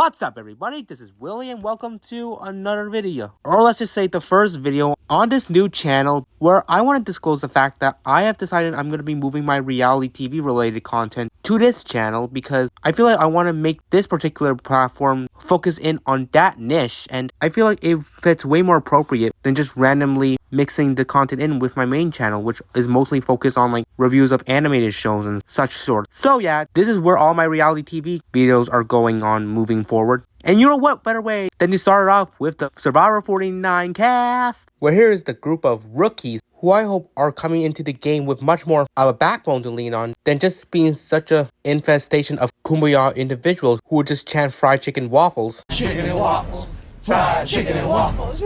What's up everybody, this is Willie and welcome to another video. Or let's just say the first video on this new channel where I want to disclose the fact that I have decided I'm going to be moving my reality TV related content to this channel because I feel like I want to make this particular platform focus in on that niche, and I feel like it fits way more appropriate than just randomly mixing the content in with my main channel, which is mostly focused on like reviews of animated shows and such sort. So yeah, this is where all my reality TV videos are going on moving forward. And you know what better way than to start it off with the Survivor 49 cast, where here is the group of rookies who I hope are coming into the game with much more of a backbone to lean on than just being such a infestation of kumbaya individuals who would just chant fried chicken waffles. Chicken and waffles. Fried chicken and waffles.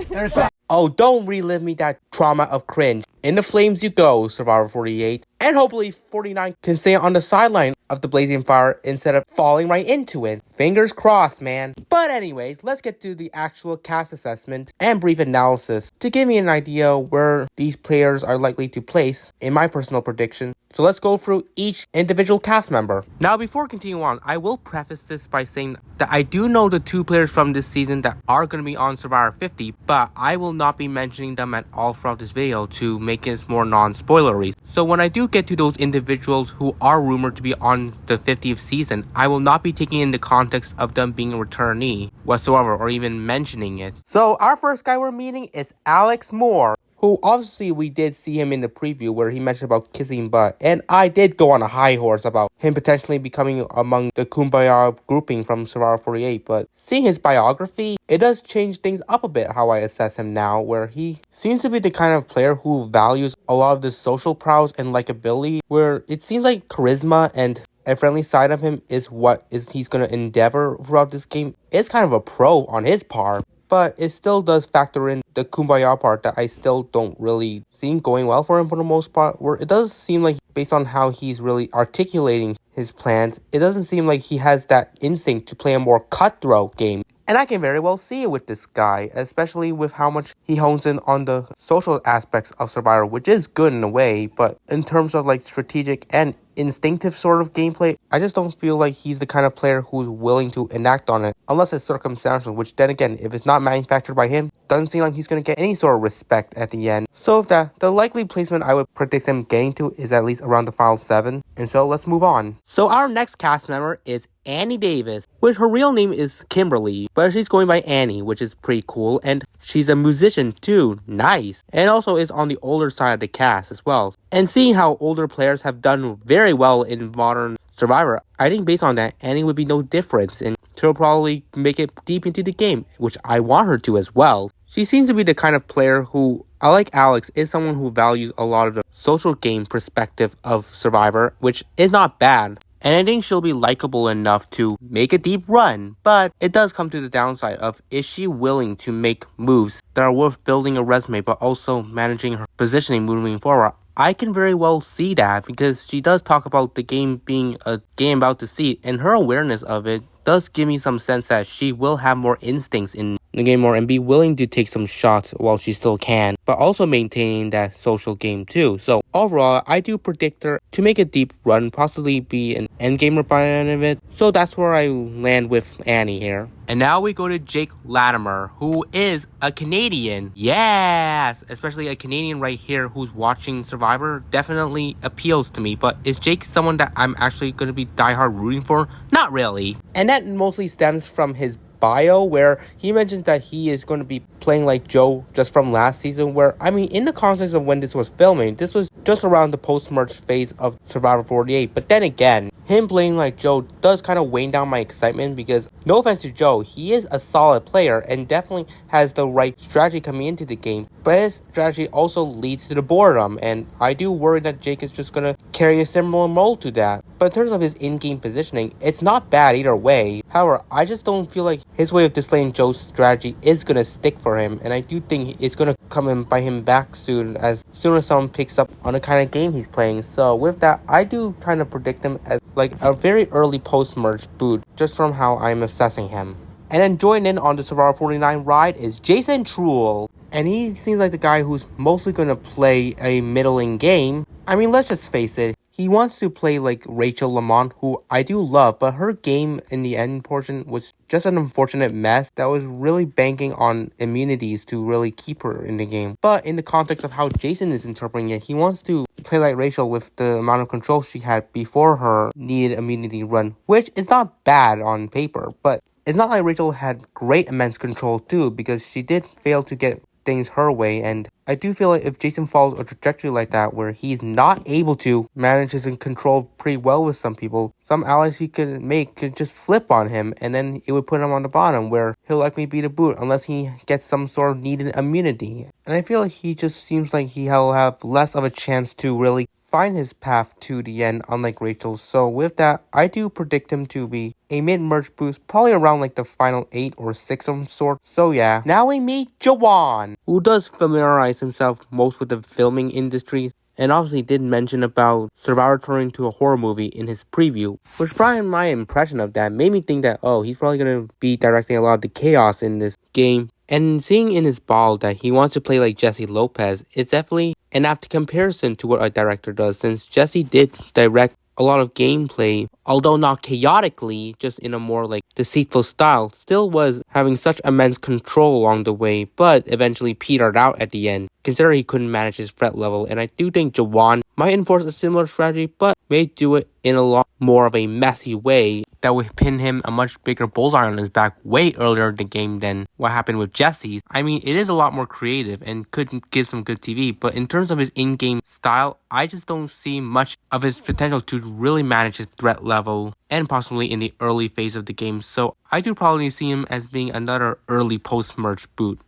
Oh, don't relive me that trauma of cringe. In the flames you go, Survivor 48. And hopefully 49 can stay on the sideline of the blazing fire instead of falling right into it. Fingers crossed, man. But anyways, let's get to the actual cast assessment and brief analysis to give me an idea where these players are likely to place in my personal prediction. So let's go through each individual cast member. Now, before continuing on, I will preface this by saying that I do know the two players from this season that are going to be on Survivor 50, but I will not be mentioning them at all throughout this video to make it more non-spoilery. So when I do get to those individuals who are rumored to be on the 50th season, I will not be taking in the context of them being a returnee whatsoever or even mentioning it. So our first guy we're meeting is Alex Moore, who obviously we did see him in the preview where he mentioned about kissing butt, and I did go on a high horse about him potentially becoming among the Kumbaya grouping from Survivor 48, but seeing his biography, it does change things up a bit how I assess him now, where he seems to be the kind of player who values a lot of the social prowess and likability, where it seems like charisma and a friendly side of him is what he's going to endeavor throughout this game. It's kind of a pro on his part, but it still does factor in the kumbaya part that I still don't really see going well for him for the most part, where it does seem like based on how he's really articulating his plans, it doesn't seem like he has that instinct to play a more cutthroat game. And I can very well see it with this guy, especially with how much he hones in on the social aspects of Survivor, which is good in a way, but in terms of like strategic and instinctive sort of gameplay, I just don't feel like he's the kind of player who's willing to enact on it unless it's circumstantial, which then again, if it's not manufactured by him, doesn't seem like he's going to get any sort of respect at the end. So if the likely placement I would predict him getting to is at least around the final 7, and so let's move on. So our next cast member is Annie Davis, which her real name is Kimberly, but she's going by Annie, which is pretty cool, and she's a musician too, nice, and also is on the older side of the cast as well. And seeing how older players have done very well in modern Survivor, I think based on that, Annie would be no difference, and she'll probably make it deep into the game, which I want her to as well. She seems to be the kind of player who, like Alex, is someone who values a lot of the social game perspective of Survivor, which is not bad. And I think she'll be likable enough to make a deep run, but it does come to the downside of, is she willing to make moves that are worth building a resume but also managing her positioning moving forward? I can very well see that because she does talk about the game being a game about the seat, and her awareness of it does give me some sense that she will have more instincts in the game more and be willing to take some shots while she still can, but also maintaining that social game too. So overall, I do predict her to make a deep run, possibly be an endgamer by the end of it. So that's where I land with Annie here. And now we go to Jake Latimer, who is a Canadian. Yes! Especially a Canadian right here who's watching Survivor definitely appeals to me. But is Jake someone that I'm actually going to be diehard rooting for? Not really. And that mostly stems from his bio, where he mentions that he is going to be playing like Joe just from last season, where, I mean, in the context of when this was filming, this was just around the post-merge phase of Survivor 48. But then again, him playing like Joe does kind of wane down my excitement because, no offense to Joe, he is a solid player and definitely has the right strategy coming into the game, but his strategy also leads to the boredom, and I do worry that Jake is just going to carry a similar mold to that. But in terms of his in-game positioning, it's not bad either way. However, I just don't feel like his way of displaying Joe's strategy is going to stick for him, and I do think it's going to come and bite him back soon as someone picks up on the kind of game he's playing. So with that, I do kind of predict him as like a very early post-merge boot, just from how I'm assessing him. And then joining in on the Survivor 49 ride is Jason Truel, and he seems like the guy who's mostly going to play a middling game. I mean, let's just face it, he wants to play like Rachel Lamont, who I do love, but her game in the end portion was just an unfortunate mess that was really banking on immunities to really keep her in the game. But in the context of how Jason is interpreting it, he wants to play like Rachel with the amount of control she had before her needed immunity run, which is not bad on paper, but it's not like Rachel had great immense control too, because she did fail to get things her way, and I do feel like if Jason follows a trajectory like that where he's not able to manage his control pretty well with some people, some allies he could make could just flip on him, and then it would put him on the bottom where he'll likely be the boot unless he gets some sort of needed immunity. And I feel like he just seems like he'll have less of a chance to really find his path to the end, unlike Rachel. So with that, I do predict him to be a mid-merge boost, probably around like the final 8 or 6 of some sort. So yeah, now we meet Jawan, who does familiarize himself most with the filming industry, and obviously did mention about Survivor turning into a horror movie in his preview, which probably my impression of that made me think that, oh, he's probably going to be directing a lot of the chaos in this game. And seeing in his ball that he wants to play like Jesse Lopez, it's definitely an apt comparison to what a director does, since Jesse did direct a lot of gameplay, although not chaotically, just in a more like deceitful style, still was having such immense control along the way, but eventually petered out at the end, considering he couldn't manage his threat level. And I do think Jawan might enforce a similar strategy, but may do it in a lot more of a messy way that would pin him a much bigger bullseye on his back way earlier in the game than what happened with Jesse's. I mean, it is a lot more creative and could give some good TV, but in terms of his in-game style, I just don't see much of his potential to really manage his threat level and possibly in the early phase of the game. So I do probably see him as being another early post-merge boot.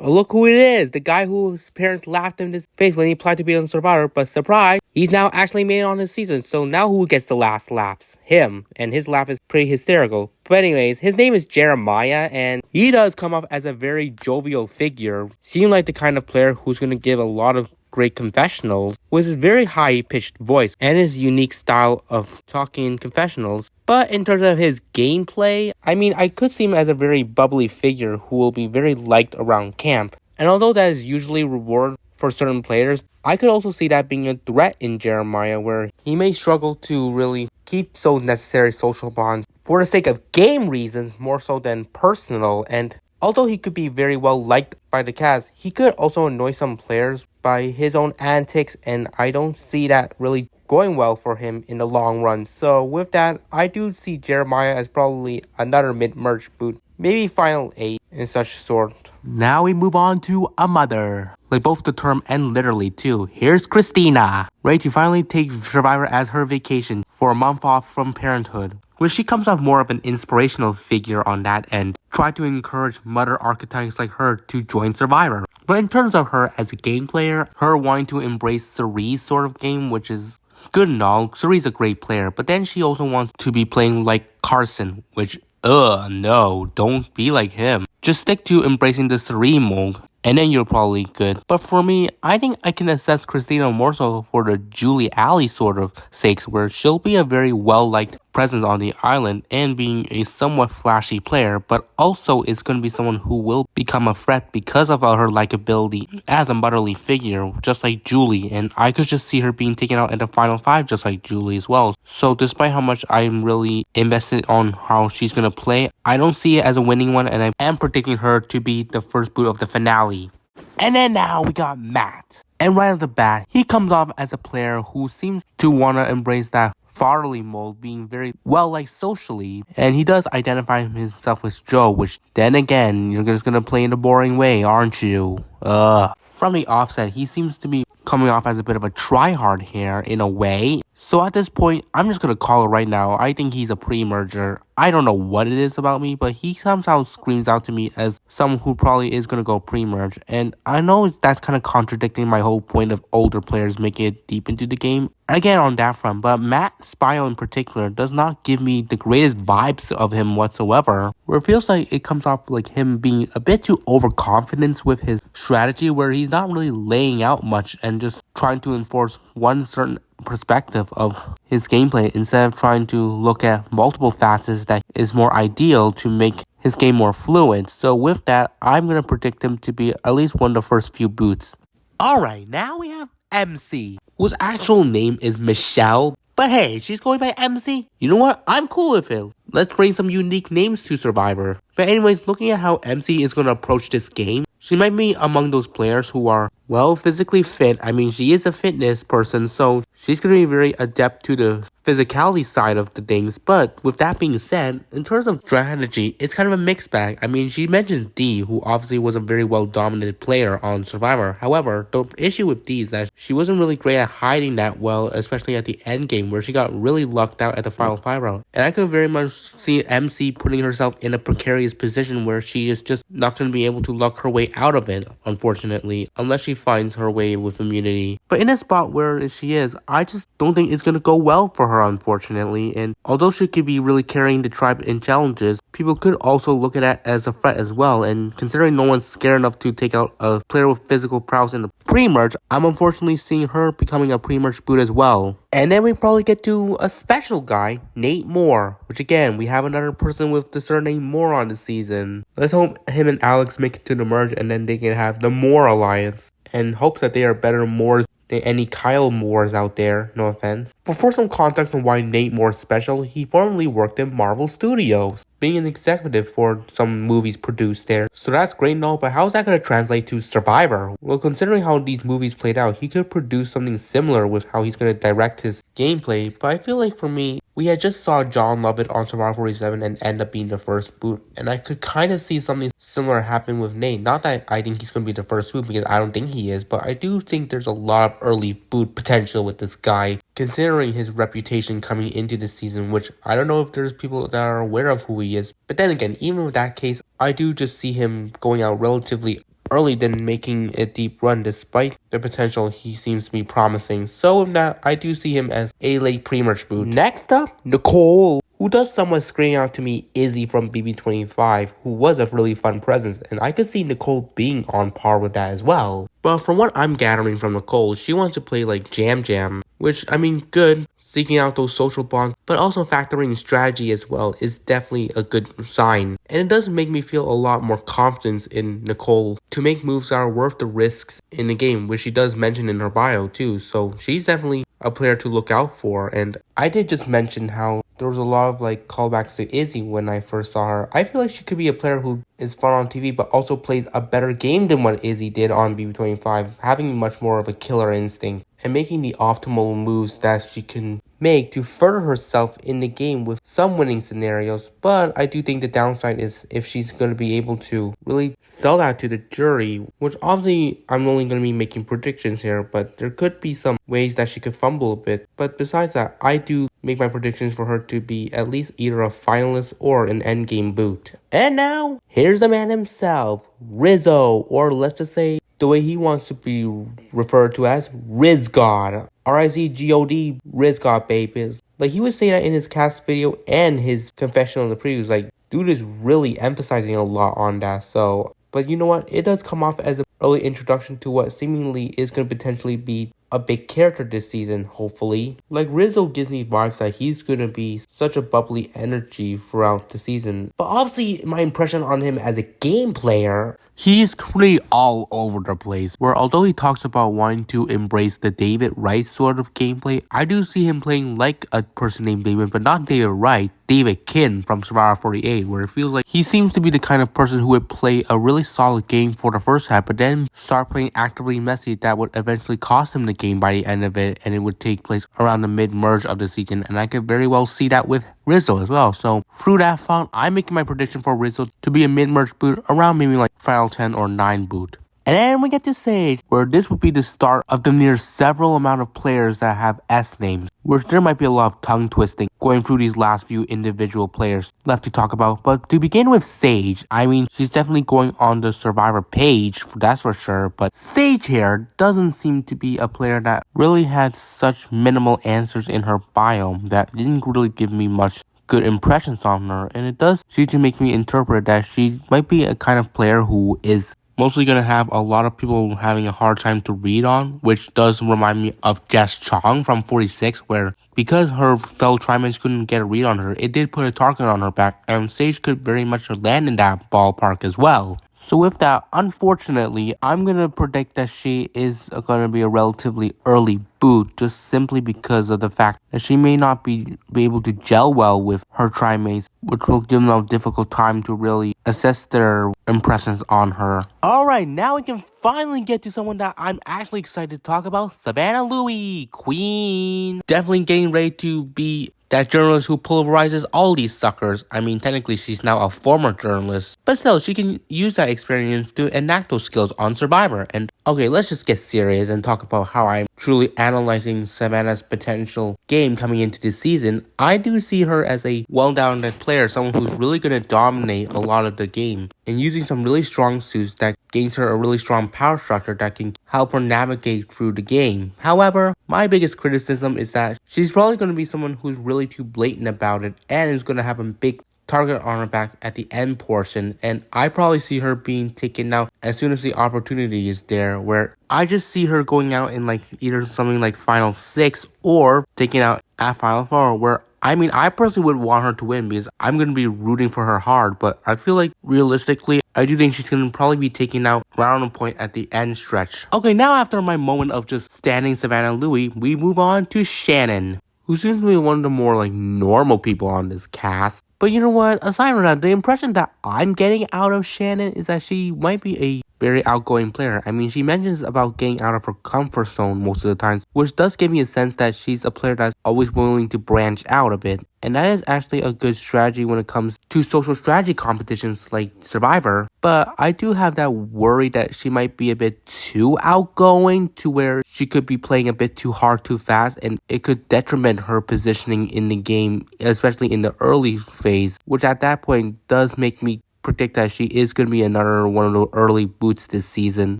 Look who it is, the guy whose parents laughed in his face when he applied to be on Survivor, but surprise, he's now actually made it on his season, so now who gets the last laughs? Him, and his laugh is pretty hysterical. But anyways, his name is Jeremiah, and he does come off as a very jovial figure, seeming like the kind of player who's going to give a lot of great confessionals with his very high-pitched voice and his unique style of talking in confessionals. But in terms of his gameplay, I mean, I could see him as a very bubbly figure who will be very liked around camp. And although that is usually reward for certain players, I could also see that being a threat in Jeremiah, where he may struggle to really keep those necessary social bonds for the sake of game reasons more so than personal. And although he could be very well liked by the cast, he could also annoy some players by his own antics, and I don't see that really going well for him in the long run. So with that, I do see Jeremiah as probably another mid-merge boot, maybe final 8 in such sort. Now we move on to a mother, like both the term and literally too. Here's Christina, ready to finally take Survivor as her vacation for a month off from parenthood, where she comes off more of an inspirational figure on that end, try to encourage mother archetypes like her to join Survivor. But in terms of her as a game player, her wanting to embrace Cerie's sort of game, which is good and all, Cerie's a great player, but then she also wants to be playing like Carson, which, no, don't be like him. Just stick to embracing the Cerie mold, and then you're probably good. But for me, I think I can assess Christina more so for the Julie Alley sort of sakes, where she'll be a very well-liked presence on the island and being a somewhat flashy player, but also is going to be someone who will become a threat because of her likability as a motherly figure, just like Julie, and I could just see her being taken out in the final 5 just like Julie as well. So despite how much I'm really invested on how she's going to play, I don't see it as a winning one, and I am predicting her to be the first boot of the finale. And then now we got Matt. And right off the bat, he comes off as a player who seems to want to embrace that fatherly mold, being very well liked socially, and he does identify himself as Joe, which then again, you're just gonna play in a boring way, aren't you? From the offset, he seems to be coming off as a bit of a tryhard here in a way. So at this point, I'm just gonna call it right now. I think he's a pre-merger. I don't know what it is about me, but he somehow screams out to me as someone who probably is gonna go pre-merge. And I know that's kind of contradicting my whole point of older players making it deep into the game. Again, on that front, but Matt Spio in particular does not give me the greatest vibes of him whatsoever, where it feels like it comes off like him being a bit too overconfident with his strategy, where he's not really laying out much and just trying to enforce one certain perspective of his gameplay instead of trying to look at multiple facets that is more ideal to make his game more fluid. So with that, I'm going to predict him to be at least one of the first few boots. Alright, now we have MC, whose actual name is Michelle. But hey, she's going by MC. You know what? I'm cool with it. Let's bring some unique names to Survivor. But anyways, looking at how MC is going to approach this game, she might be among those players who are, well, physically fit. I mean, she is a fitness person, so she's going to be very adept to the physicality side of the things. But with that being said, in terms of strategy, it's kind of a mixed bag. I mean, she mentions D, who obviously was a very well-dominated player on Survivor. However, the issue with D is that she wasn't really great at hiding that well, especially at the end game, where she got really lucked out at the final 5 round. And I could very much see MC putting herself in a precarious position where she is just not going to be able to luck her way out of it, unfortunately, unless she finds her way with immunity. But in a spot where she is, I just don't think it's going to go well for her, unfortunately. And although she could be really carrying the tribe in challenges, people could also look at it as a threat as well. And considering no one's scared enough to take out a player with physical prowess in the pre-merge, I'm unfortunately seeing her becoming a pre-merge boot as well. And then we probably get to a special guy, Nate Moore, which again, we have another person with the surname Moore on the season. Let's hope him and Alex make it to the merge and then they can have the Moore Alliance, and hopes that they are better Moores than any Kyle Moores out there, no offense. For some context on why Nate Moore is special, he formerly worked in Marvel Studios, being an executive for some movies produced there. So that's great and all, but how is that going to translate to Survivor? Well, considering how these movies played out, he could produce something similar with how he's going to direct his gameplay. But I feel like for me, we had just saw John Lovett on Survivor 47 and end up being the first boot. And I could kind of see something similar happen with Nate. Not that I think he's going to be the first boot, because I don't think he is. But I do think there's a lot of early boot potential with this guy, considering his reputation coming into the season, which I don't know if there's people that are aware of who he is. But then again, even with that case, I do just see him going out relatively early than making a deep run, despite the potential he seems to be promising. So with that, I do see him as a late pre-merge boot. Next up, Nicole, who does somewhat scream out to me Izzy from BB25, who was a really fun presence, and I could see Nicole being on par with that as well. But from what I'm gathering from Nicole, she wants to play like Jam Jam, which, I mean, good, seeking out those social bonds, but also factoring strategy as well is definitely a good sign. And it does make me feel a lot more confidence in Nicole to make moves that are worth the risks in the game, which she does mention in her bio too. So she's definitely a player to look out for. And I did just mention how there was a lot of like callbacks to Izzy when I first saw her. I feel like she could be a player who is fun on TV, but also plays a better game than what Izzy did on BB25, having much more of a killer instinct and making the optimal moves that she can make to further herself in the game with some winning scenarios. But I do think the downside is if she's going to be able to really sell that to the jury, which obviously I'm only going to be making predictions here, but there could be some ways that she could fumble a bit. But besides that, I do make my predictions for her to be at least either a finalist or an endgame boot. And now, here's the man himself, Rizzo, or let's just say the way he wants to be referred to as RizGod. RIZGOD, RizGod, babies. Like, he would say that in his cast video and his confession on the previews. Like, dude is really emphasizing a lot on that. So, but you know what? It does come off as an early introduction to what seemingly is going to potentially be a big character this season, hopefully. Like, Rizzo gives me vibes that he's going to be such a bubbly energy throughout the season. But obviously, my impression on him as a game player, he's pretty all over the place, where although he talks about wanting to embrace the David Wright sort of gameplay, I do see him playing like a person named David, but not David Wright, David Kin from Survivor 48, where it feels like he seems to be the kind of person who would play a really solid game for the first half, but then start playing actively messy that would eventually cost him the game by the end of it, and it would take place around the mid-merge of the season, and I could very well see that with Rizzo as well. So through that font, I'm making my prediction for Rizzo to be a mid-merge boot around maybe like Final 10 or 9 boot. And then we get to Sage, where this would be the start of the near several amount of players that have S names, which there might be a lot of tongue twisting going through these last few individual players left to talk about. But to begin with Sage, I mean, she's definitely going on the Survivor page, that's for sure. But Sage here doesn't seem to be a player that really had such minimal answers in her bio that didn't really give me much good impressions on her. And it does seem to make me interpret that she might be a kind of player who is mostly going to have a lot of people having a hard time to read on, which does remind me of Jess Chong from 46, where because her fellow trimates couldn't get a read on her, it did put a target on her back, and Sage could very much land in that ballpark as well. So with that, unfortunately, I'm going to predict that she is going to be a relatively early boot just simply because of the fact that she may not be able to gel well with her trimates, which will give them a difficult time to really assess their impressions on her. Alright, now we can finally get to someone that I'm actually excited to talk about, Savannah Louie, Queen. Definitely getting ready to be that journalist who pulverizes all these suckers. I mean, technically she's now a former journalist, but still, she can use that experience to enact those skills on Survivor. And okay, let's just get serious and talk about how I'm truly analyzing Savannah's potential game coming into this season. I do see her as a well-rounded player, someone who's really going to dominate a lot of the game, and using some really strong suits that gains her a really strong power structure that can help her navigate through the game. However, my biggest criticism is that she's probably going to be someone who's really too blatant about it and is going to have a big target on her back at the end portion, and I probably see her being taken out as soon as the opportunity is there, where I just see her going out in like either something like Final 6 or taken out at Final 4, where I mean, I personally would want her to win because I'm going to be rooting for her hard, but I feel like realistically, I do think she's going to probably be taken out around a point at the end stretch. Okay, now after my moment of just standing Savannah Louie, we move on to Shannon, who seems to be one of the more like normal people on this cast. But you know what, aside from that, the impression that I'm getting out of Shannon is that she might be a very outgoing player. I mean, she mentions about getting out of her comfort zone most of the time, which does give me a sense that she's a player that's always willing to branch out a bit. And that is actually a good strategy when it comes to social strategy competitions like Survivor. But I do have that worry that she might be a bit too outgoing to where she could be playing a bit too hard too fast, and it could detriment her positioning in the game, especially in the early phase, which at that point does make me predict that she is going to be another one of the early boots this season.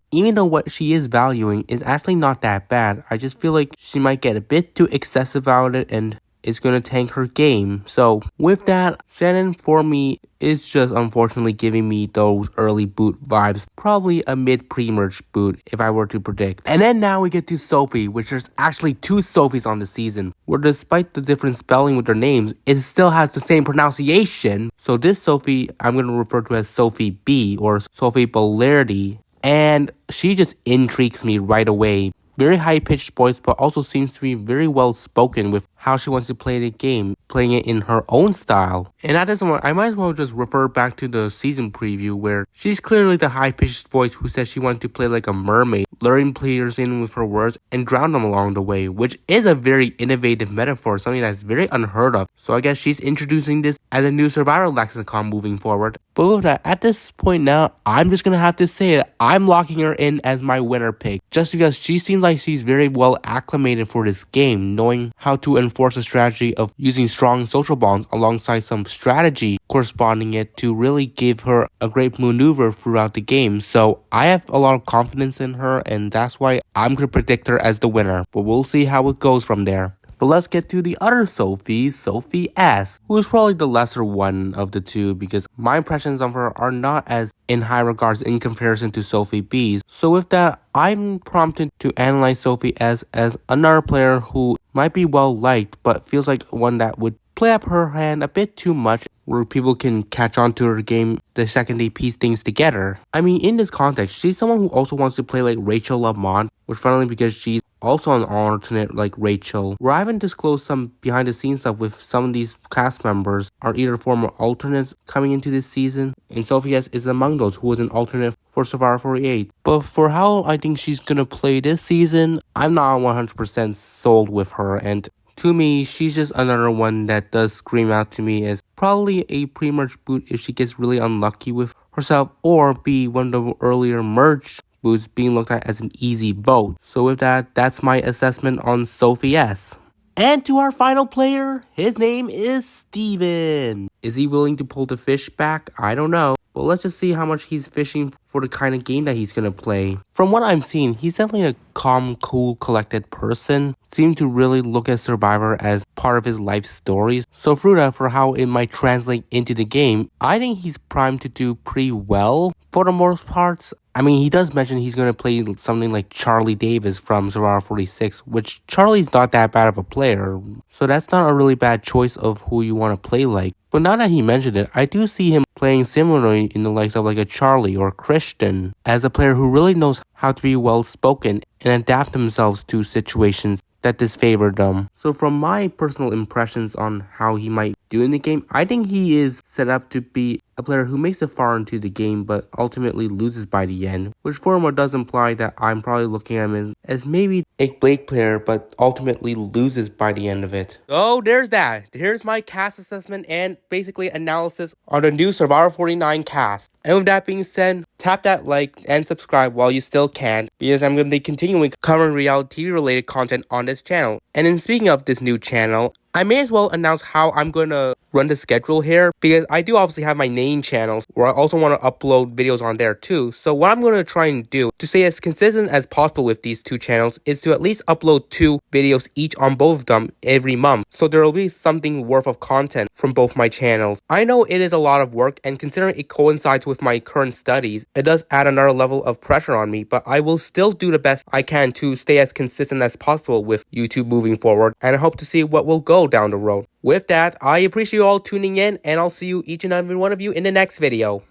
Even though what she is valuing is actually not that bad, I just feel like she might get a bit too excessive about it and it's going to tank her game. So with that, Shannon for me is just unfortunately giving me those early boot vibes. Probably a mid pre-merge boot if I were to predict. And then now we get to Sophie, which there's actually two Sophies on the season, where despite the different spelling with their names, it still has the same pronunciation. So this Sophie, I'm going to refer to as Sophie B or Sophie Bolardi. And she just intrigues me right away. Very high-pitched voice, but also seems to be very well-spoken with how she wants to play the game, playing it in her own style. And at this point, I might as well just refer back to the season preview where she's clearly the high-pitched voice who says she wants to play like a mermaid, luring players in with her words and drown them along the way, which is a very innovative metaphor, something that's very unheard of. So I guess she's introducing this as a new Survivor lexicon moving forward. But with that, at this point now, I'm just gonna have to say it, I'm locking her in as my winner pick, just because she seems like she's very well acclimated for this game, knowing how to enforce a strategy of using strong social bonds alongside some strategy corresponding it to really give her a great maneuver throughout the game. So I have a lot of confidence in her, and that's why I'm gonna predict her as the winner, but we'll see how it goes from there. But let's get to the other Sophie, Sophie S, who is probably the lesser one of the two because my impressions of her are not as in high regards in comparison to Sophie B's. So with that, I'm prompted to analyze Sophie S as another player who might be well liked, but feels like one that would play up her hand a bit too much, where people can catch on to her game the second they piece things together. I mean, in this context, she's someone who also wants to play like Rachel Lamont, which funnily because she's also an alternate like Rachel, where I haven't disclosed some behind the scenes stuff with some of these cast members are either former alternates coming into this season, and Sophie S is among those who was an alternate for Survivor 48. But for how I think she's gonna play this season, I'm not 100% sold with her, and to me, she's just another one that does scream out to me as probably a pre-merge boot if she gets really unlucky with herself, or be one of the earlier merge boots being looked at as an easy vote. So with that, that's my assessment on Sophie S. And to our final player, his name is Steven. Is he willing to pull the fish back? I don't know. But let's just see how much he's fishing for the kind of game that he's going to play. From what I'm seeing, he's definitely a calm, cool, collected person. Seems to really look at Survivor as part of his life stories. So through that, for how it might translate into the game, I think he's primed to do pretty well for the most parts. I mean, he does mention he's going to play something like Charlie Davis from Survivor 46, which Charlie's not that bad of a player. So that's not a really bad choice of who you want to play like. But now that he mentioned it, I do see him playing similarly in the likes of like a Charlie or Christian, as a player who really knows how to be well spoken and adapt themselves to situations that disfavored them. So from my personal impressions on how he might do in the game, I think he is set up to be a player who makes it far into the game but ultimately loses by the end, which furthermore does imply that I'm probably looking at him as maybe a Blake player but ultimately loses by the end of it. So there's that. Here's my cast assessment and basically analysis on the new Survivor 49 cast. And with that being said, tap that like and subscribe while you still can, because I'm going to be continuing covering reality TV related content on this channel. And in speaking of this new channel, I may as well announce how I'm going to run the schedule here, because I do obviously have my main channels where I also want to upload videos on there too. So what I'm going to try and do to stay as consistent as possible with these two channels is to at least upload 2 videos each on both of them every month. So there will be something worth of content from both my channels. I know it is a lot of work, and considering it coincides with my current studies, it does add another level of pressure on me, but I will still do the best I can to stay as consistent as possible with YouTube moving forward, and I hope to see what will go down the road. With that, I appreciate you all tuning in, and I'll see you each and every one of you in the next video.